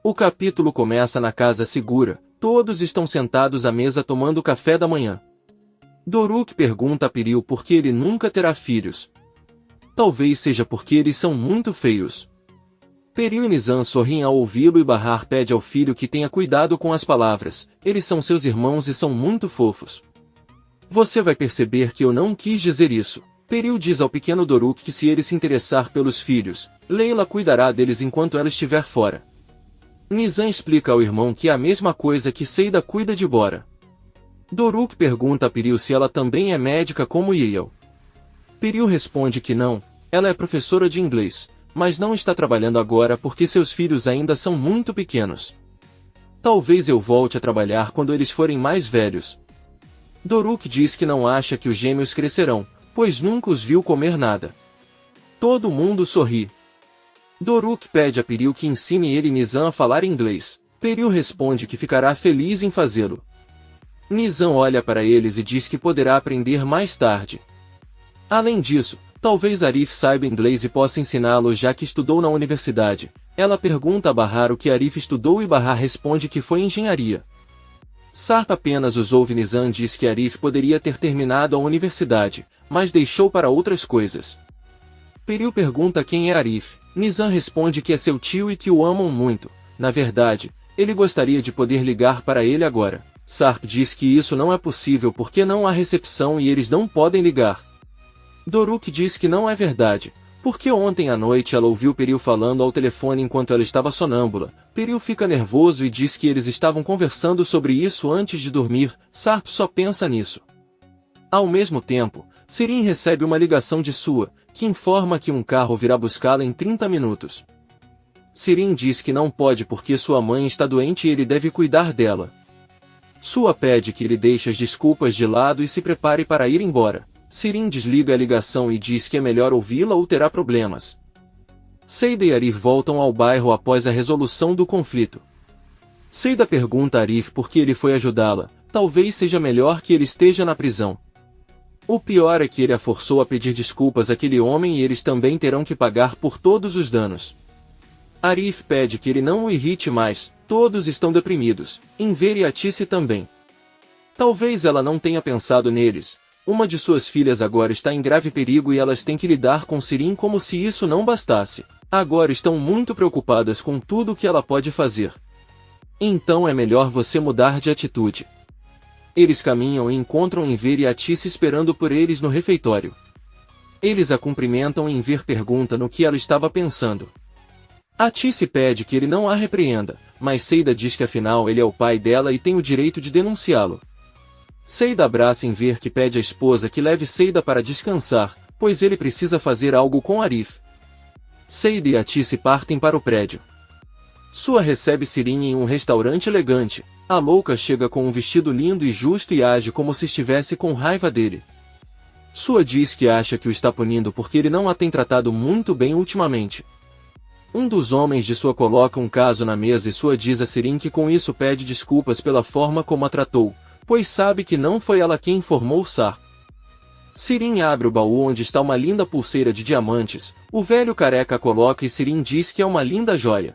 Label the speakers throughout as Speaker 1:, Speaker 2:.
Speaker 1: O capítulo começa na casa segura, todos estão sentados à mesa tomando café da manhã. Doruk pergunta a Piril por que ele nunca terá filhos. Talvez seja porque eles são muito feios. Piril e Nizam sorriem ao ouvi-lo e Bahar pede ao filho que tenha cuidado com as palavras, eles são seus irmãos e são muito fofos. Você vai perceber que eu não quis dizer isso. Piril diz ao pequeno Doruk que se ele se interessar pelos filhos, Leila cuidará deles enquanto ela estiver fora. Nizam explica ao irmão que é a mesma coisa que Seida cuida de Bora. Doruk pergunta a Piril se ela também é médica como Yael. Piril responde que não, ela é professora de inglês, mas não está trabalhando agora porque seus filhos ainda são muito pequenos. Talvez eu volte a trabalhar quando eles forem mais velhos. Doruk diz que não acha que os gêmeos crescerão, pois nunca os viu comer nada. Todo mundo sorri. Doruk pede a Piril que ensine ele e Nizam a falar inglês. Piril responde que ficará feliz em fazê-lo. Nizam olha para eles e diz que poderá aprender mais tarde. Além disso, talvez Arif saiba inglês e possa ensiná-lo já que estudou na universidade. Ela pergunta a Bahar o que Arif estudou e Bahar responde que foi engenharia. Sarp apenas os ouve. Nizam diz que Arif poderia ter terminado a universidade, mas deixou para outras coisas. Piril pergunta quem é Arif. Nizam responde que é seu tio e que o amam muito. Na verdade, ele gostaria de poder ligar para ele agora. Sarp diz que isso não é possível porque não há recepção e eles não podem ligar. Doruk diz que não é verdade, porque ontem à noite ela ouviu Piril falando ao telefone enquanto ela estava sonâmbula. Piril fica nervoso e diz que eles estavam conversando sobre isso antes de dormir. Sarp só pensa nisso. Ao mesmo tempo, Sirin recebe uma ligação de Sua, que informa que um carro virá buscá-la em 30 minutos. Sirin diz que não pode porque sua mãe está doente e ele deve cuidar dela. Sua pede que ele deixe as desculpas de lado e se prepare para ir embora. Sirin desliga a ligação e diz que é melhor ouvi-la ou terá problemas. Seida e Arif voltam ao bairro após a resolução do conflito. Seida pergunta a Arif por que ele foi ajudá-la. Talvez seja melhor que ele esteja na prisão. O pior é que ele a forçou a pedir desculpas àquele homem e eles também terão que pagar por todos os danos. Arif pede que ele não o irrite mais, todos estão deprimidos, Enver e Atice também. Talvez ela não tenha pensado neles. Uma de suas filhas agora está em grave perigo e elas têm que lidar com Sirin como se isso não bastasse. Agora estão muito preocupadas com tudo o que ela pode fazer. Então é melhor você mudar de atitude. Eles caminham e encontram Enver e Atice esperando por eles no refeitório. Eles a cumprimentam e Enver pergunta no que ela estava pensando. Atice pede que ele não a repreenda, mas Seida diz que afinal ele é o pai dela e tem o direito de denunciá-lo. Seida abraça Enver que pede à esposa que leve Seida para descansar, pois ele precisa fazer algo com Arif. Seida e Atice partem para o prédio. Sua recebe Sirin em um restaurante elegante. A louca chega com um vestido lindo e justo e age como se estivesse com raiva dele. Sua diz que acha que o está punindo porque ele não a tem tratado muito bem ultimamente. Um dos homens de Sua coloca um caso na mesa e Sua diz a Sirin que com isso pede desculpas pela forma como a tratou, pois sabe que não foi ela quem informou Sarp. Sirin abre o baú onde está uma linda pulseira de diamantes. O velho careca a coloca e Sirin diz que é uma linda joia.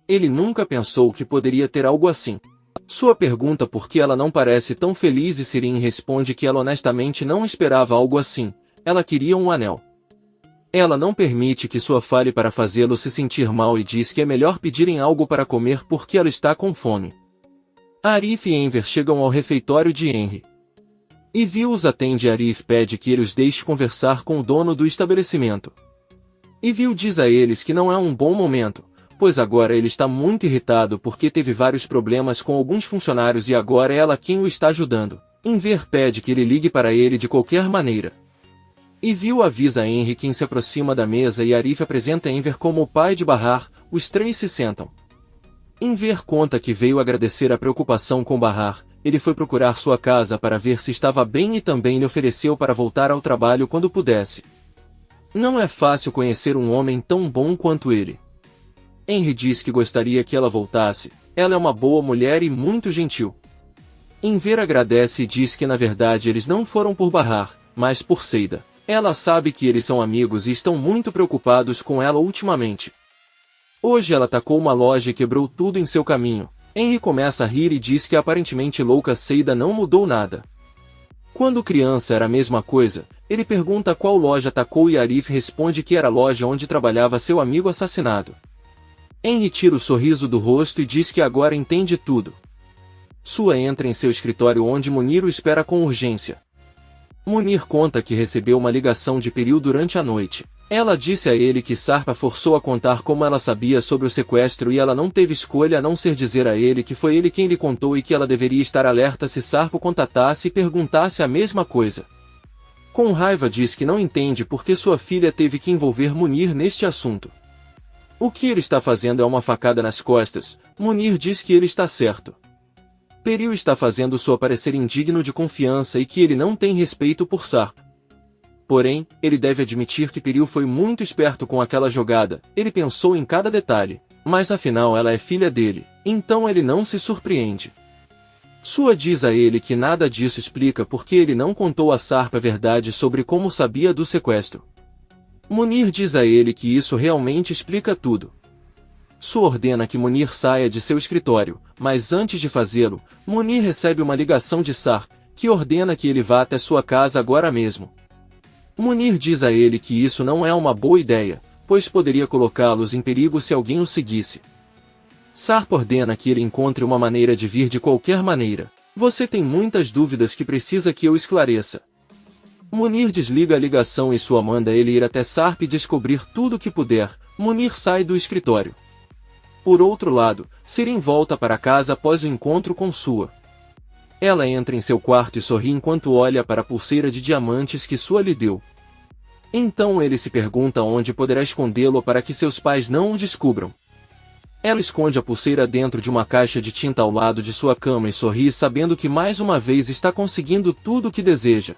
Speaker 1: Ele nunca pensou que poderia ter algo assim. Sua pergunta por que ela não parece tão feliz e Sirin responde que ela honestamente não esperava algo assim. Ela queria um anel. Ela não permite que Sua fale para fazê-lo se sentir mal e diz que é melhor pedirem algo para comer porque ela está com fome. Arif e Enver chegam ao refeitório de Henry. Ivy os atende e Arif pede que ele os deixe conversar com o dono do estabelecimento. Ivy diz a eles que não é um bom momento, pois agora ele está muito irritado porque teve vários problemas com alguns funcionários e agora é ela quem o está ajudando. Enver pede que ele ligue para ele de qualquer maneira. Ivy avisa a Henry quem se aproxima da mesa e Arif apresenta Enver como o pai de Bahar. Os três se sentam. Enver conta que veio agradecer a preocupação com Bahar. Ele foi procurar sua casa para ver se estava bem e também lhe ofereceu para voltar ao trabalho quando pudesse. Não é fácil conhecer um homem tão bom quanto ele. Henry diz que gostaria que ela voltasse. Ela é uma boa mulher e muito gentil. Enver agradece e diz que na verdade eles não foram por Bahar, mas por Seida. Ela sabe que eles são amigos e estão muito preocupados com ela ultimamente. Hoje ela atacou uma loja e quebrou tudo em seu caminho. Henry começa a rir e diz que a aparentemente louca Seida não mudou nada. Quando criança era a mesma coisa, ele pergunta qual loja atacou e Arif responde que era a loja onde trabalhava seu amigo assassinado. Henry tira o sorriso do rosto e diz que agora entende tudo. Sua entra em seu escritório onde Munir o espera com urgência. Munir conta que recebeu uma ligação de Peril durante a noite. Ela disse a ele que Sarpa forçou a contar como ela sabia sobre o sequestro e ela não teve escolha a não ser dizer a ele que foi ele quem lhe contou e que ela deveria estar alerta se Sarpa o contatasse e perguntasse a mesma coisa. Com raiva diz que não entende por que sua filha teve que envolver Munir neste assunto. O que ele está fazendo é uma facada nas costas. Munir diz que ele está certo. Peril está fazendo sua parecer indigno de confiança e que ele não tem respeito por Sarpa. Porém, ele deve admitir que Peril foi muito esperto com aquela jogada, ele pensou em cada detalhe, mas afinal ela é filha dele, então ele não se surpreende. Sua diz a ele que nada disso explica porque ele não contou a Sarpa a verdade sobre como sabia do sequestro. Munir diz a ele que isso realmente explica tudo. Sua ordena que Munir saia de seu escritório, mas antes de fazê-lo, Munir recebe uma ligação de Sarpa, que ordena que ele vá até sua casa agora mesmo. Munir diz a ele que isso não é uma boa ideia, pois poderia colocá-los em perigo se alguém o seguisse. Sarpa ordena que ele encontre uma maneira de vir de qualquer maneira. Você tem muitas dúvidas que precisa que eu esclareça. Munir desliga a ligação e sua manda ele ir até Sarpa e descobrir tudo o que puder. Munir sai do escritório. Por outro lado, Sirin volta para casa após o encontro com Sua. Ela entra em seu quarto e sorri enquanto olha para a pulseira de diamantes que Sua lhe deu. Então ele se pergunta onde poderá escondê-lo para que seus pais não o descubram. Ela esconde a pulseira dentro de uma caixa de tinta ao lado de sua cama e sorri sabendo que mais uma vez está conseguindo tudo o que deseja.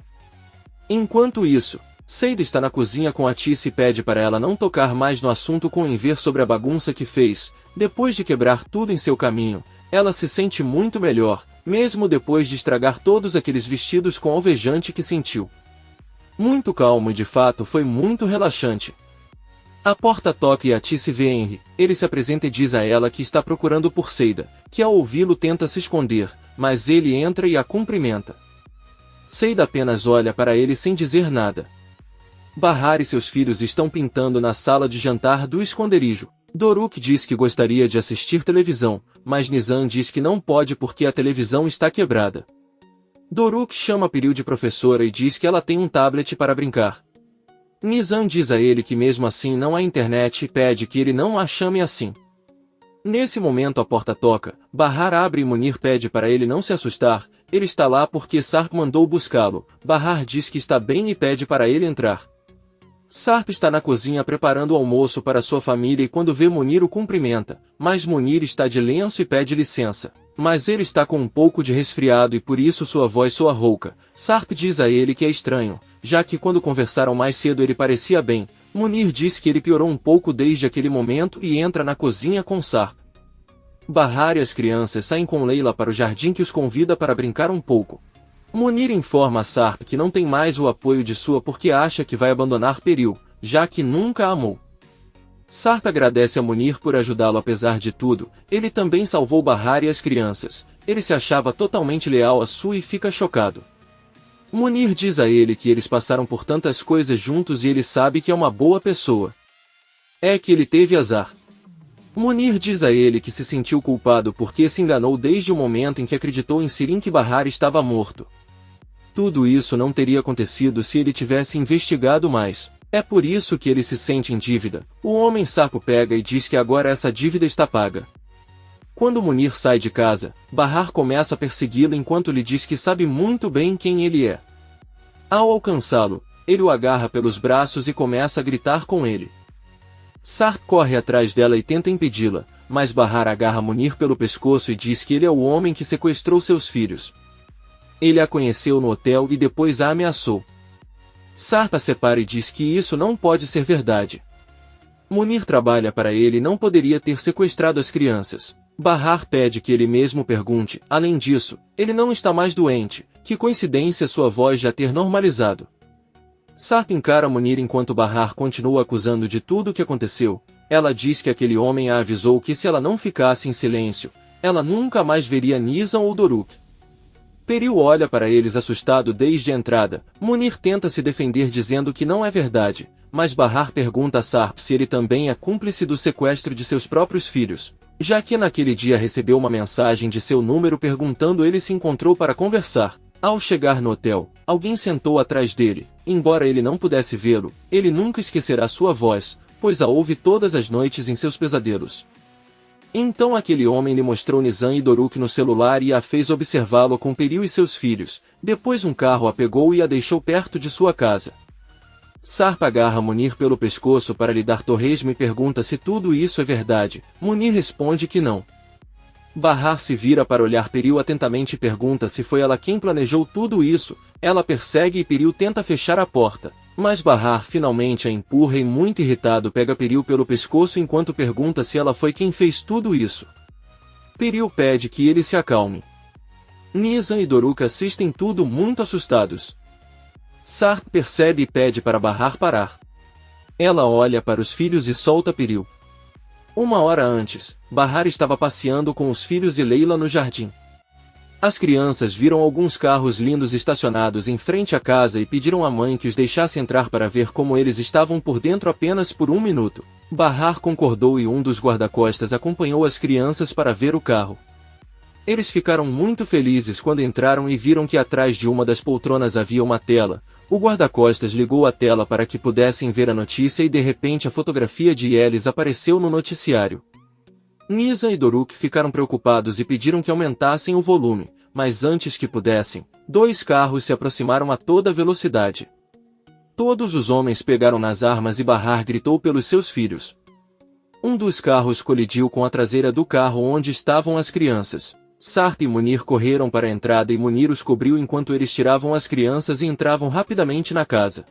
Speaker 1: Enquanto isso, Seida está na cozinha com a Tice e pede para ela não tocar mais no assunto com Enver sobre a bagunça que fez. Depois de quebrar tudo em seu caminho, ela se sente muito melhor, mesmo depois de estragar todos aqueles vestidos com alvejante que sentiu. Muito calmo e de fato foi muito relaxante. A porta toca e a Tice vê Henry. Ele se apresenta e diz a ela que está procurando por Seida, que ao ouvi-lo tenta se esconder, mas ele entra e a cumprimenta. Seida apenas olha para ele sem dizer nada. Bahar e seus filhos estão pintando na sala de jantar do esconderijo. Doruk diz que gostaria de assistir televisão, mas Nizam diz que não pode porque a televisão está quebrada. Doruk chama Peril de professora e diz que ela tem um tablet para brincar. Nizam diz a ele que mesmo assim não há internet e pede que ele não a chame assim. Nesse momento a porta toca, Bahar abre e Munir pede para ele não se assustar, ele está lá porque Sarp mandou buscá-lo. Bahar diz que está bem e pede para ele entrar. Sarp está na cozinha preparando o almoço para sua família e quando vê Munir o cumprimenta, mas Munir está de lenço e pede licença. Mas ele está com um pouco de resfriado e por isso sua voz soa rouca. Sarp diz a ele que é estranho, já que quando conversaram mais cedo ele parecia bem. Munir diz que ele piorou um pouco desde aquele momento e entra na cozinha com Sarp. Bahar e as crianças saem com Leila para o jardim que os convida para brincar um pouco. Munir informa a Sarp que não tem mais o apoio de Sua porque acha que vai abandonar Peril, já que nunca a amou. Sarp agradece a Munir por ajudá-lo apesar de tudo, ele também salvou Bahar e as crianças, ele se achava totalmente leal a Sua e fica chocado. Munir diz a ele que eles passaram por tantas coisas juntos e ele sabe que é uma boa pessoa. É que ele teve azar. Munir diz a ele que se sentiu culpado porque se enganou desde o momento em que acreditou em Sirin que Bahar estava morto. Tudo isso não teria acontecido se ele tivesse investigado mais. É por isso que ele se sente em dívida. O homem sapo pega e diz que agora essa dívida está paga. Quando Munir sai de casa, Bahar começa a persegui-lo enquanto lhe diz que sabe muito bem quem ele é. Ao alcançá-lo, ele o agarra pelos braços e começa a gritar com ele. Sarp corre atrás dela e tenta impedi-la, mas Bahar agarra Munir pelo pescoço e diz que ele é o homem que sequestrou seus filhos. Ele a conheceu no hotel e depois a ameaçou. Sarp a separa e diz que isso não pode ser verdade. Munir trabalha para ele e não poderia ter sequestrado as crianças. Bahar pede que ele mesmo pergunte. Além disso, ele não está mais doente. Que coincidência sua voz já ter normalizado. Sarp encara Munir enquanto Bahar continua acusando de tudo o que aconteceu. ela diz que aquele homem a avisou que se ela não ficasse em silêncio, ela nunca mais veria Nizam ou Doruk. Peril olha para eles assustado desde a entrada. Munir tenta se defender dizendo que não é verdade, mas Bahar pergunta a Sarp se ele também é cúmplice do sequestro de seus próprios filhos, já que naquele dia recebeu uma mensagem de seu número perguntando ele se encontrou para conversar. Ao chegar no hotel, alguém sentou atrás dele. Embora ele não pudesse vê-lo, ele nunca esquecerá sua voz, pois a ouve todas as noites em seus pesadelos. Então aquele homem lhe mostrou Nizam e Doruk no celular e a fez observá-lo com Peril e seus filhos. Depois um carro a pegou e a deixou perto de sua casa. Sarp agarra Munir pelo pescoço para lhe dar torresmo e pergunta se tudo isso é verdade. Munir responde que não. Bahar se vira para olhar Peril atentamente e pergunta se foi ela quem planejou tudo isso. Ela persegue e Peril tenta fechar a porta, mas Bahar finalmente a empurra e muito irritado pega Peril pelo pescoço enquanto pergunta se ela foi quem fez tudo isso. Peril pede que ele se acalme. Nizam e Doruk assistem tudo muito assustados. Sarp percebe e pede para Bahar parar. Ela olha para os filhos e solta Peril. Uma hora antes, Bahar estava passeando com os filhos e Leila no jardim. As crianças viram alguns carros lindos estacionados em frente à casa e pediram à mãe que os deixasse entrar para ver como eles estavam por dentro apenas por um minuto. Bahar concordou e um dos guarda-costas acompanhou as crianças para ver o carro. Eles ficaram muito felizes quando entraram e viram que atrás de uma das poltronas havia uma tela. O guarda-costas ligou a tela para que pudessem ver a notícia e de repente a fotografia de Elis apareceu no noticiário. Nizam e Doruk ficaram preocupados e pediram que aumentassem o volume, mas antes que pudessem, dois carros se aproximaram a toda velocidade. Todos os homens pegaram nas armas e Bahar gritou pelos seus filhos. Um dos carros colidiu com a traseira do carro onde estavam as crianças. Sarp e Munir correram para a entrada e Munir os cobriu enquanto eles tiravam as crianças e entravam rapidamente na casa.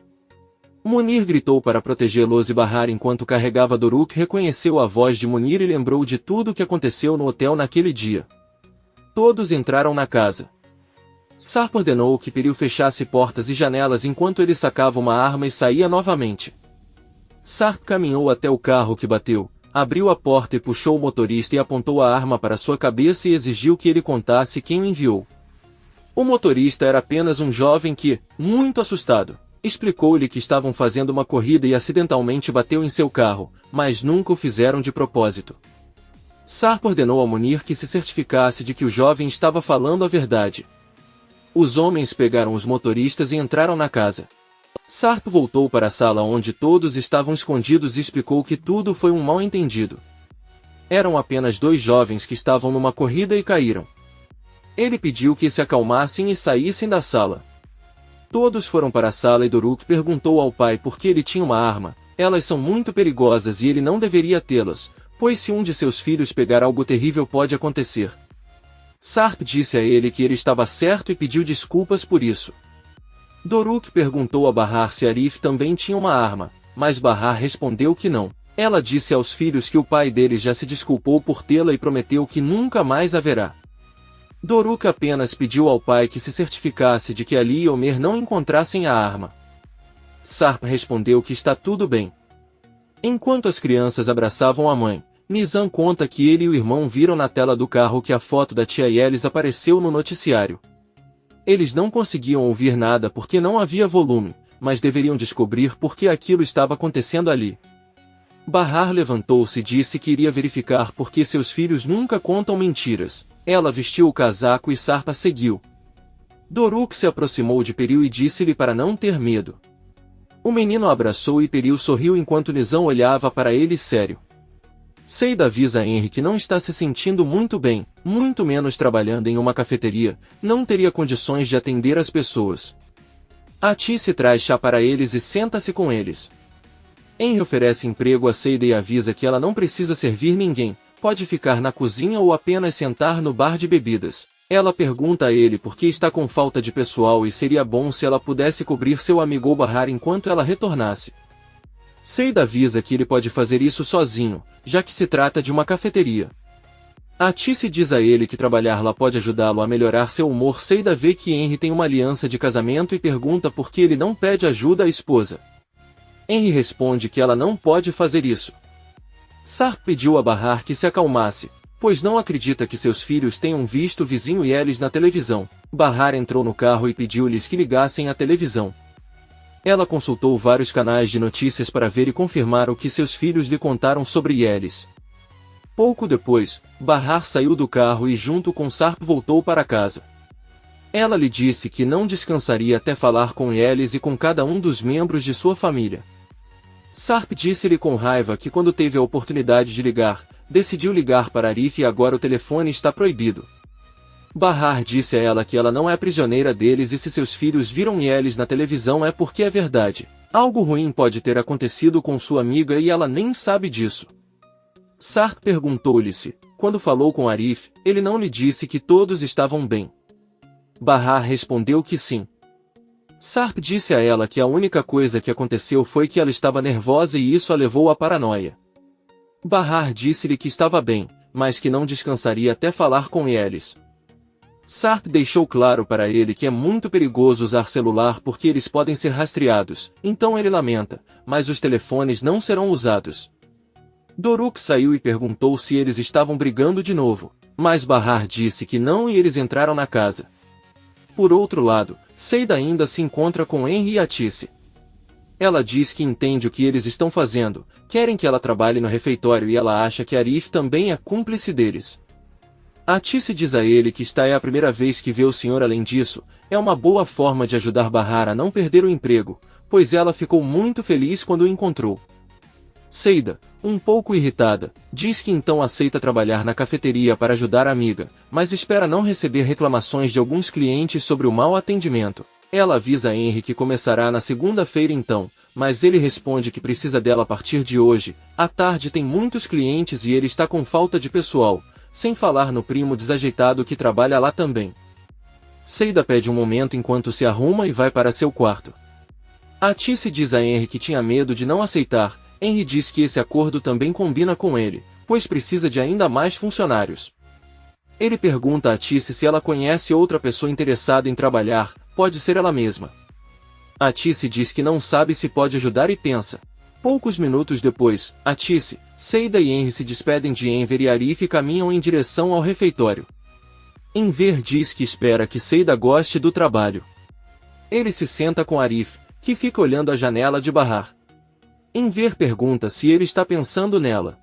Speaker 1: Munir gritou para protegê-los e Bahar enquanto carregava Doruk reconheceu a voz de Munir e lembrou de tudo o que aconteceu no hotel naquele dia. Todos entraram na casa. Sarp ordenou que Peril fechasse portas e janelas enquanto ele sacava uma arma e saía novamente. Sarp caminhou até o carro que bateu. Abriu a porta e puxou o motorista e apontou a arma para sua cabeça e exigiu que ele contasse quem o enviou. O motorista era apenas um jovem que, muito assustado, explicou-lhe que estavam fazendo uma corrida e acidentalmente bateu em seu carro, mas nunca o fizeram de propósito. Sarp ordenou a Munir que se certificasse de que o jovem estava falando a verdade. Os homens pegaram os motoristas e entraram na casa. Sarp voltou para a sala onde todos estavam escondidos e explicou que tudo foi um mal-entendido. Eram apenas dois jovens que estavam numa corrida e caíram. Ele pediu que se acalmassem e saíssem da sala. Todos foram para a sala e Doruk perguntou ao pai por que ele tinha uma arma. Elas são muito perigosas e ele não deveria tê-las, pois se um de seus filhos pegar algo terrível pode acontecer. Sarp disse a ele que ele estava certo e pediu desculpas por isso. Doruk perguntou a Bahar se Arif também tinha uma arma, mas Bahar respondeu que não. Ela disse aos filhos que o pai deles já se desculpou por tê-la e prometeu que nunca mais haverá. Doruk apenas pediu ao pai que se certificasse de que Ali e Omer não encontrassem a arma. Sarp respondeu que está tudo bem. Enquanto as crianças abraçavam a mãe, Nizam conta que ele e o irmão viram na tela do carro que a foto da tia Elis apareceu no noticiário. Eles não conseguiam ouvir nada porque não havia volume, mas deveriam descobrir por que aquilo estava acontecendo ali. Bahar levantou-se e disse que iria verificar porque seus filhos nunca contam mentiras. Ela vestiu o casaco e Sarp a seguiu. Doruk se aproximou de Peril e disse-lhe para não ter medo. O menino abraçou e Peril sorriu enquanto Nizam olhava para ele sério. Seida avisa a Henry que não está se sentindo muito bem, muito menos trabalhando em uma cafeteria, não teria condições de atender as pessoas. A Tice traz chá para eles e senta-se com eles. Henry oferece emprego a Seida e avisa que ela não precisa servir ninguém, pode ficar na cozinha ou apenas sentar no bar de bebidas. Ela pergunta a ele por que está com falta de pessoal e seria bom se ela pudesse cobrir seu amigo Bahar enquanto ela retornasse. Seida avisa que ele pode fazer isso sozinho, já que se trata de uma cafeteria. A Tice diz a ele que trabalhar lá pode ajudá-lo a melhorar seu humor. Seida vê que Henry tem uma aliança de casamento e pergunta por que ele não pede ajuda à esposa. Henry responde que ela não pode fazer isso. Sarp pediu a Bahar que se acalmasse, pois não acredita que seus filhos tenham visto o vizinho Yelis na televisão. Bahar entrou no carro e pediu-lhes que ligassem a televisão. Ela consultou vários canais de notícias para ver e confirmar o que seus filhos lhe contaram sobre Yelis. Pouco depois, Bahar saiu do carro e junto com Sarp voltou para casa. Ela lhe disse que não descansaria até falar com Yelis e com cada um dos membros de sua família. Sarp disse-lhe com raiva que quando teve a oportunidade de ligar, decidiu ligar para Arif e agora o telefone está proibido. Bahar disse a ela que ela não é prisioneira deles e se seus filhos viram Yelis na televisão é porque é verdade. Algo ruim pode ter acontecido com sua amiga e ela nem sabe disso. Sarp perguntou-lhe se, quando falou com Arif, ele não lhe disse que todos estavam bem. Bahar respondeu que sim. Sarp disse a ela que a única coisa que aconteceu foi que ela estava nervosa e isso a levou à paranoia. Bahar disse-lhe que estava bem, mas que não descansaria até falar com Yelis. Sarp deixou claro para ele que é muito perigoso usar celular porque eles podem ser rastreados, então ele lamenta, mas os telefones não serão usados. Doruk saiu e perguntou se eles estavam brigando de novo, mas Bahar disse que não e eles entraram na casa. Por outro lado, Seida ainda se encontra com Henry e Atice. Ela diz que entende o que eles estão fazendo, querem que ela trabalhe no refeitório e ela acha que Arif também é cúmplice deles. Atice diz a ele que esta é a primeira vez que vê o senhor. Além disso, é uma boa forma de ajudar Bahar a não perder o emprego, pois ela ficou muito feliz quando o encontrou. Seida, um pouco irritada, diz que então aceita trabalhar na cafeteria para ajudar a amiga, mas espera não receber reclamações de alguns clientes sobre o mau atendimento. Ela avisa Henry que começará na segunda-feira então, mas ele responde que precisa dela a partir de hoje. À tarde tem muitos clientes e ele está com falta de pessoal, sem falar no primo desajeitado que trabalha lá também. Seida pede um momento enquanto se arruma e vai para seu quarto. Atice diz a Henry que tinha medo de não aceitar. Henry diz que esse acordo também combina com ele, pois precisa de ainda mais funcionários. Ele pergunta a Atice se ela conhece outra pessoa interessada em trabalhar, pode ser ela mesma. Atice diz que não sabe se pode ajudar e pensa. Poucos minutos depois, Atice, Seida e Henry se despedem de Enver e Arif e caminham em direção ao refeitório. Enver diz que espera que Seida goste do trabalho. Ele se senta com Arif, que fica olhando a janela de Bahar. Enver pergunta se ele está pensando nela.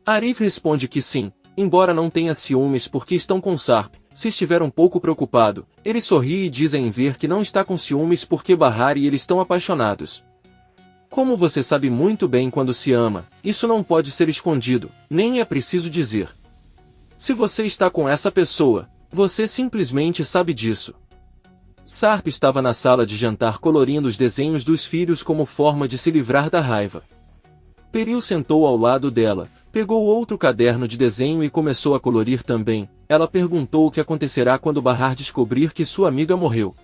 Speaker 1: Arif responde que sim, embora não tenha ciúmes porque estão com Sarp. Se estiver um pouco preocupado, ele sorri e diz a Enver que não está com ciúmes porque Bahar e ele estão apaixonados. Como você sabe muito bem quando se ama, isso não pode ser escondido, nem é preciso dizer. Se você está com essa pessoa, você simplesmente sabe disso. Sarp estava na sala de jantar colorindo os desenhos dos filhos como forma de se livrar da raiva. Peril sentou ao lado dela, pegou outro caderno de desenho e começou a colorir também. Ela perguntou o que acontecerá quando Bahar descobrir que sua amiga morreu.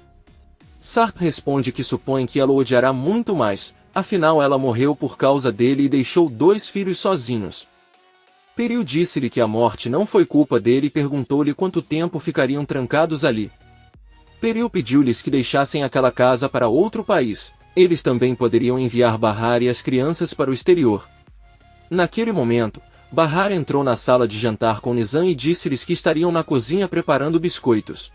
Speaker 1: Sarp responde que supõe que ela o odiará muito mais, afinal ela morreu por causa dele e deixou 2 filhos sozinhos. Peril disse-lhe que a morte não foi culpa dele e perguntou-lhe quanto tempo ficariam trancados ali. Peril pediu-lhes que deixassem aquela casa para outro país. Eles também poderiam enviar Bahar e as crianças para o exterior. Naquele momento, Bahar entrou na sala de jantar com Nizam e disse-lhes que estariam na cozinha preparando biscoitos.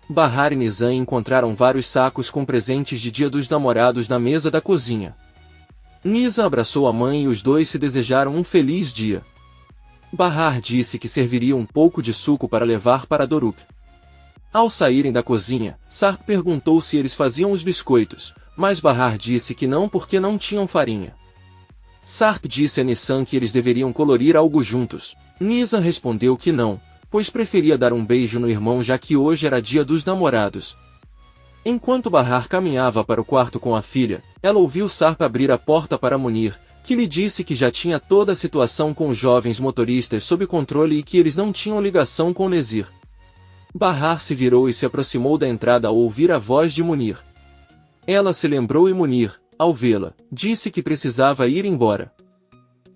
Speaker 1: Bahar e Nizam encontraram vários sacos com presentes de Dia dos Namorados na mesa da cozinha. Nizam abraçou a mãe e os dois se desejaram um feliz dia. Bahar disse que serviria um pouco de suco para levar para Doruk. Ao saírem da cozinha, Sarp perguntou se eles faziam os biscoitos, mas Bahar disse que não porque não tinham farinha. Sarp disse a Nizam que eles deveriam colorir algo juntos. Nizam respondeu que não, pois preferia dar um beijo no irmão já que hoje era Dia dos Namorados. Enquanto Bahar caminhava para o quarto com a filha, ela ouviu Sarp abrir a porta para Munir, que lhe disse que já tinha toda a situação com os jovens motoristas sob controle e que eles não tinham ligação com Nezir. Bahar se virou e se aproximou da entrada ao ouvir a voz de Munir. Ela se lembrou e Munir, ao vê-la, disse que precisava ir embora.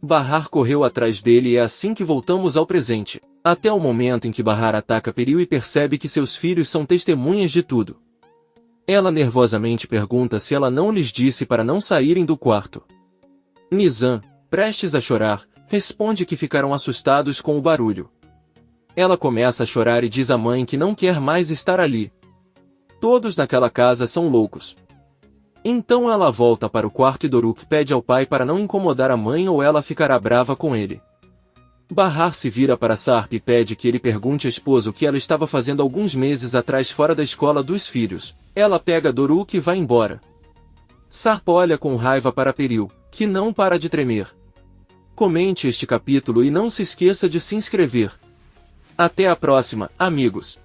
Speaker 1: Bahar correu atrás dele e é assim que voltamos ao presente, até o momento em que Bahar ataca Peril e percebe que seus filhos são testemunhas de tudo. Ela nervosamente pergunta se ela não lhes disse para não saírem do quarto. Nizam, prestes a chorar, responde que ficaram assustados com o barulho. Ela começa a chorar e diz à mãe que não quer mais estar ali. Todos naquela casa são loucos. Então ela volta para o quarto e Doruk pede ao pai para não incomodar a mãe ou ela ficará brava com ele. Bahar se vira para Sarp e pede que ele pergunte à esposa o que ela estava fazendo alguns meses atrás fora da escola dos filhos. Ela pega Doruk e vai embora. Sarp olha com raiva para Peril, que não para de tremer. Comente este capítulo e não se esqueça de se inscrever. Até a próxima, amigos!